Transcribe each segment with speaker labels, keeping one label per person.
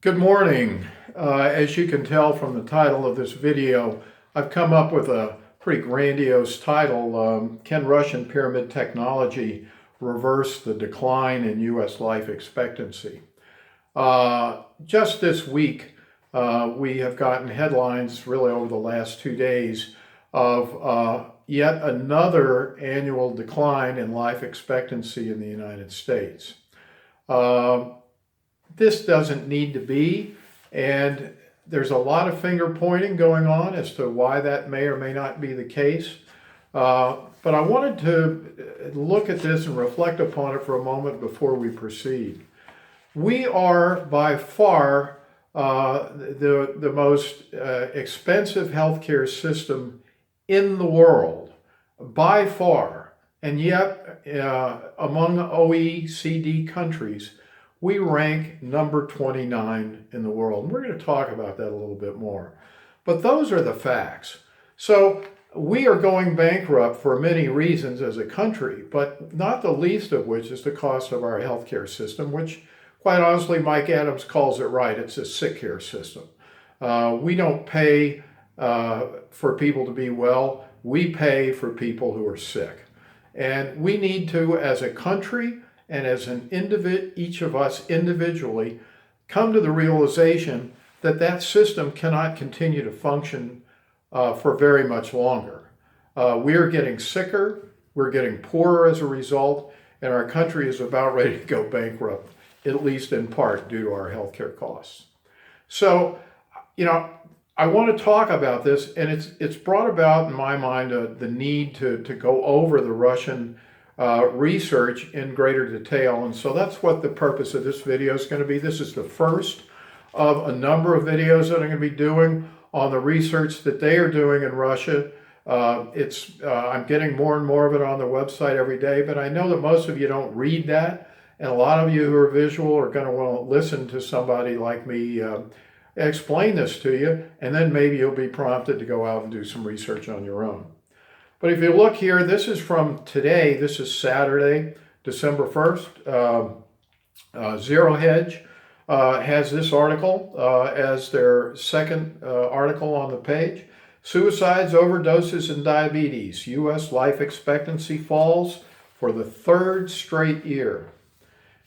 Speaker 1: Good morning. As you can tell from the title of this video, I've come up with a pretty grandiose title, Can Russian Pyramid Technology Reverse the Decline in U.S. Life Expectancy? Just this week, we have gotten headlines really over the last 2 days of yet another annual decline in life expectancy in the United States. This doesn't need to be, and there's a lot of finger pointing going on as to why that may or may not be the case. But I wanted to look at this and reflect upon it for a moment before we proceed. We are by far the most expensive healthcare system in the world, by far. And yet, among OECD countries, we rank number 29 in the world. And we're going to talk about that a little bit more. But those are the facts. So we are going bankrupt for many reasons as a country, but not the least of which is the cost of our healthcare system, which, quite honestly, Mike Adams calls it right. It's a sick care system. We don't pay for people to be well. We pay for people who are sick. And we need to, as a country, and as an each of us individually, come to the realization that that system cannot continue to function for very much longer. We are getting sicker, we're getting poorer as a result, and our country is about ready to go bankrupt, at least in part due to our healthcare costs. So, I want to talk about this, and it's brought about in my mind the need to go over the Russian research in greater detail. And so that's what the purpose of this video is going to be. This is the first of a number of videos that I'm going to be doing on the research that they are doing in Russia. I'm getting more and more of it on the website every day, but I know that most of you don't read that. And a lot of you who are visual are going to want to listen to somebody like me explain this to you, and then maybe you'll be prompted to go out and do some research on your own. But if you look here, this is from today. This is Saturday, December 1st. Zero Hedge has this article as their second article on the page. Suicides, overdoses, and diabetes. U.S. life expectancy falls for the third straight year.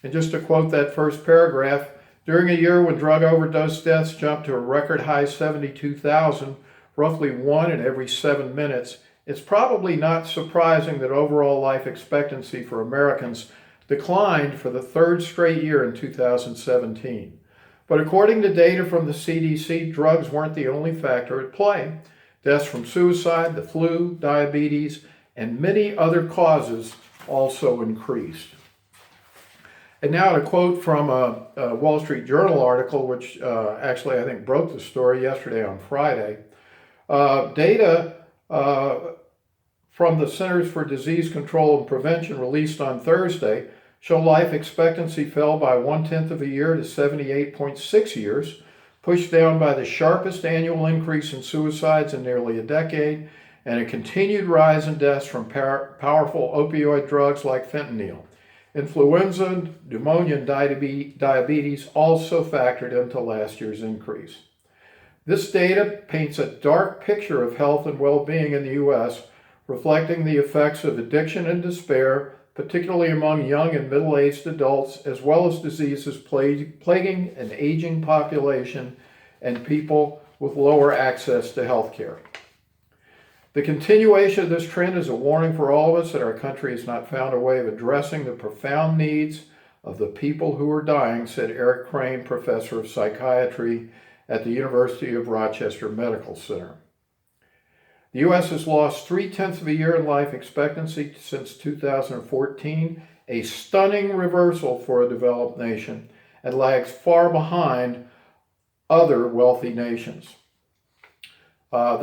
Speaker 1: And just to quote that first paragraph, during a year when drug overdose deaths jumped to a record high 72,000, roughly 1 in every 7 minutes, it's probably not surprising that overall life expectancy for Americans declined for the third straight year in 2017. But according to data from the CDC, drugs weren't the only factor at play. Deaths from suicide, the flu, diabetes, and many other causes also increased. And now to quote from a Wall Street Journal article, which actually I think broke the story yesterday on Friday, data from the Centers for Disease Control and Prevention released on Thursday show life expectancy fell by 1/10 of a year to 78.6 years, pushed down by the sharpest annual increase in suicides in nearly a decade, and a continued rise in deaths from powerful opioid drugs like fentanyl. Influenza, pneumonia, and diabetes also factored into last year's increase. This data paints a dark picture of health and well-being in the U.S., reflecting the effects of addiction and despair, particularly among young and middle-aged adults, as well as diseases plaguing an aging population and people with lower access to health care. The continuation of this trend is a warning for all of us that our country has not found a way of addressing the profound needs of the people who are dying, said Eric Crane, professor of psychiatry at the University of Rochester Medical Center. The U.S. has lost 3/10 of a year in life expectancy since 2014, a stunning reversal for a developed nation, and lags far behind other wealthy nations. You'll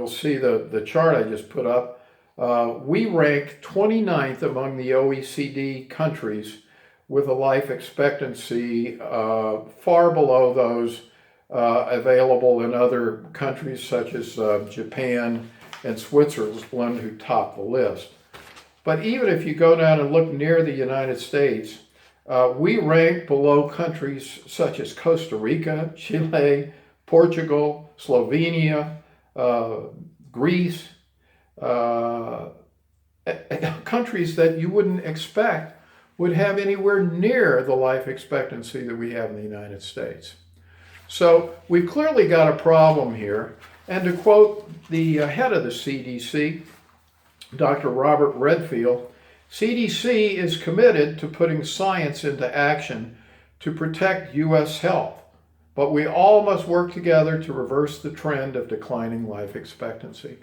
Speaker 1: see the chart I just put up. We rank 29th among the OECD countries with a life expectancy far below those available in other countries such as Japan and Switzerland, who top the list. But even if you go down and look near the United States, We rank below countries such as Costa Rica, Chile, Portugal, Slovenia, Greece, uh, countries that you wouldn't expect would have anywhere near the life expectancy that we have in the United States. So we've clearly got a problem here. And to quote the head of the CDC, Dr. Robert Redfield, CDC is committed to putting science into action to protect U.S. health, but we all must work together to reverse the trend of declining life expectancy.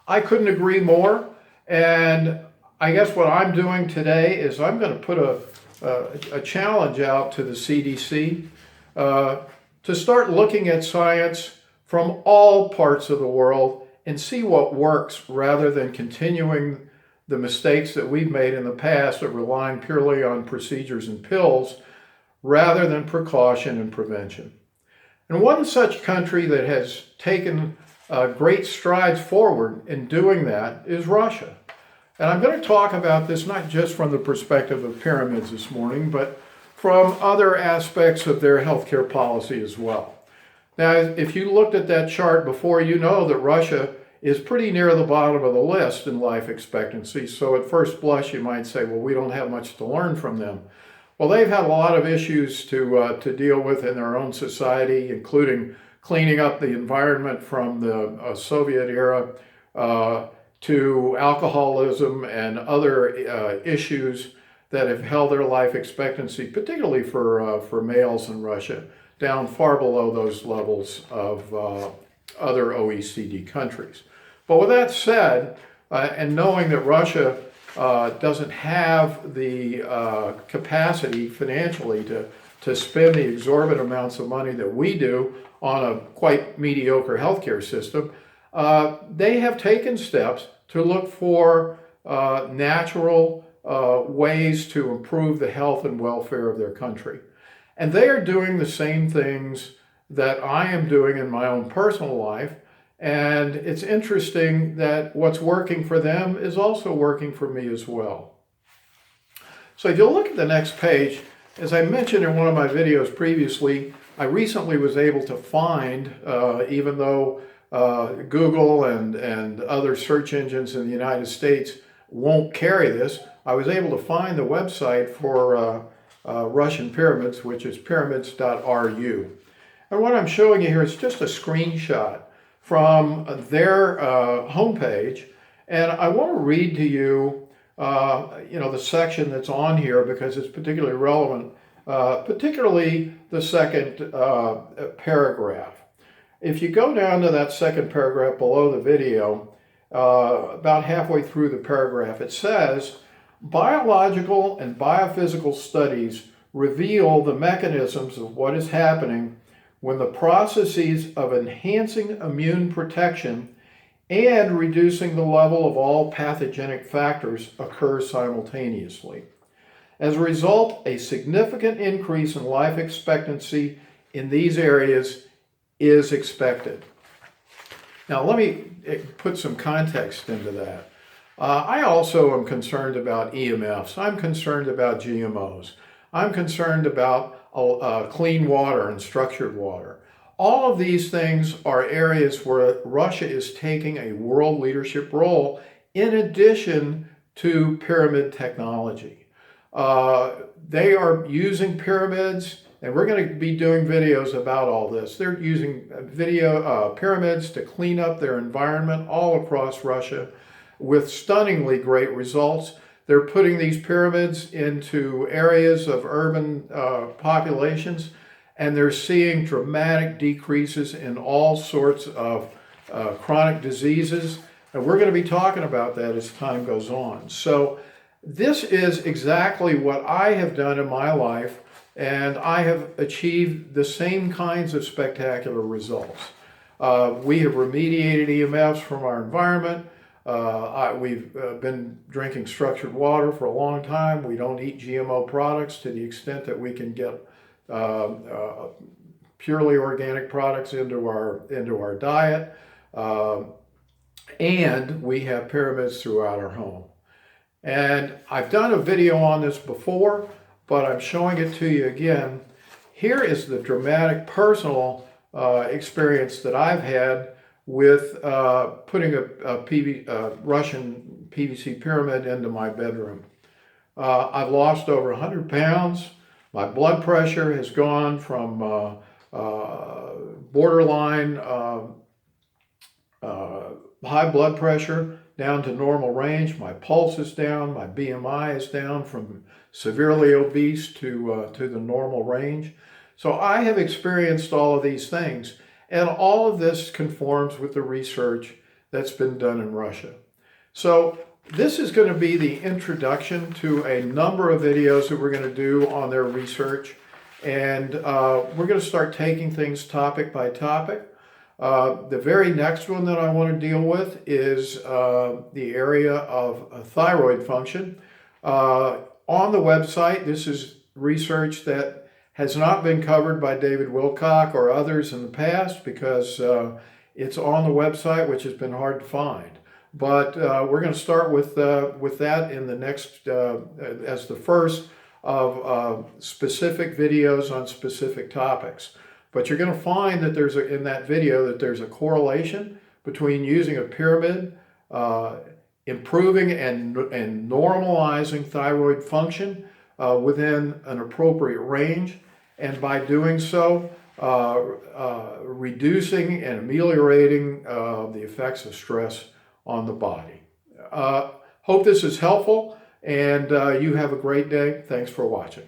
Speaker 1: I couldn't agree more, and I guess what I'm doing today is I'm going to put a challenge out to the CDC to start looking at science from all parts of the world and see what works rather than continuing the mistakes that we've made in the past of relying purely on procedures and pills rather than precaution and prevention. And one such country that has taken great strides forward in doing that is Russia. And I'm going to talk about this not just from the perspective of pyramids this morning, but from other aspects of their healthcare policy as well. Now, if you looked at that chart before, you know that Russia is pretty near the bottom of the list in life expectancy. So at first blush, you might say, well, we don't have much to learn from them. Well, they've had a lot of issues to deal with in their own society, including cleaning up the environment from the Soviet era to alcoholism and other issues that have held their life expectancy, particularly for males in Russia, down far below those levels of other OECD countries. But with that said, and knowing that Russia doesn't have the capacity financially to spend the exorbitant amounts of money that we do on a quite mediocre healthcare system, they have taken steps to look for natural ways to improve the health and welfare of their country. And they are doing the same things that I am doing in my own personal life. And it's interesting that what's working for them is also working for me as well. So if you look at the next page, as I mentioned in one of my videos previously, I recently was able to find, even though Google and other search engines in the United States won't carry this, I was able to find the website for Russian pyramids, which is pyramids.ru. And what I'm showing you here is just a screenshot from their homepage. And I want to read to you, the section that's on here because it's particularly relevant, particularly the second paragraph. If you go down to that second paragraph below the video, about halfway through the paragraph, it says, biological and biophysical studies reveal the mechanisms of what is happening when the processes of enhancing immune protection and reducing the level of all pathogenic factors occur simultaneously. As a result, a significant increase in life expectancy in these areas is expected. Now, let me put some context into that. I also am concerned about EMFs. I'm concerned about GMOs. I'm concerned about clean water and structured water. All of these things are areas where Russia is taking a world leadership role in addition to pyramid technology. They are using pyramids, and we're going to be doing videos about all this. They're using pyramids to clean up their environment all across Russia with stunningly great results. They're putting these pyramids into areas of urban populations, and they're seeing dramatic decreases in all sorts of chronic diseases. And we're going to be talking about that as time goes on. So this is exactly what I have done in my life, and I have achieved the same kinds of spectacular results. We have remediated EMFs from our environment. We've been drinking structured water for a long time. We don't eat GMO products to the extent that we can get purely organic products into our diet. And we have pyramids throughout our home. And I've done a video on this before, but I'm showing it to you again. Here is the dramatic personal experience that I've had with putting a Russian PVC pyramid into my bedroom. I've lost over 100 pounds. My blood pressure has gone from borderline high blood pressure down to normal range. My pulse is down. My BMI is down from severely obese to the normal range. So I have experienced all of these things, and all of this conforms with the research that's been done in Russia. So this is going to be the introduction to a number of videos that we're going to do on their research, and we're going to start taking things topic by topic. The very next one that I want to deal with is the area of thyroid function. On the website, this is research that has not been covered by David Wilcock or others in the past because it's on the website, which has been hard to find. But we're going to start with that in the next, as the first of specific videos on specific topics. But you're going to find that in that video that there's a correlation between using a pyramid, improving and normalizing thyroid function within an appropriate range, and by doing so, reducing and ameliorating the effects of stress on the body. Hope this is helpful, and you have a great day. Thanks for watching.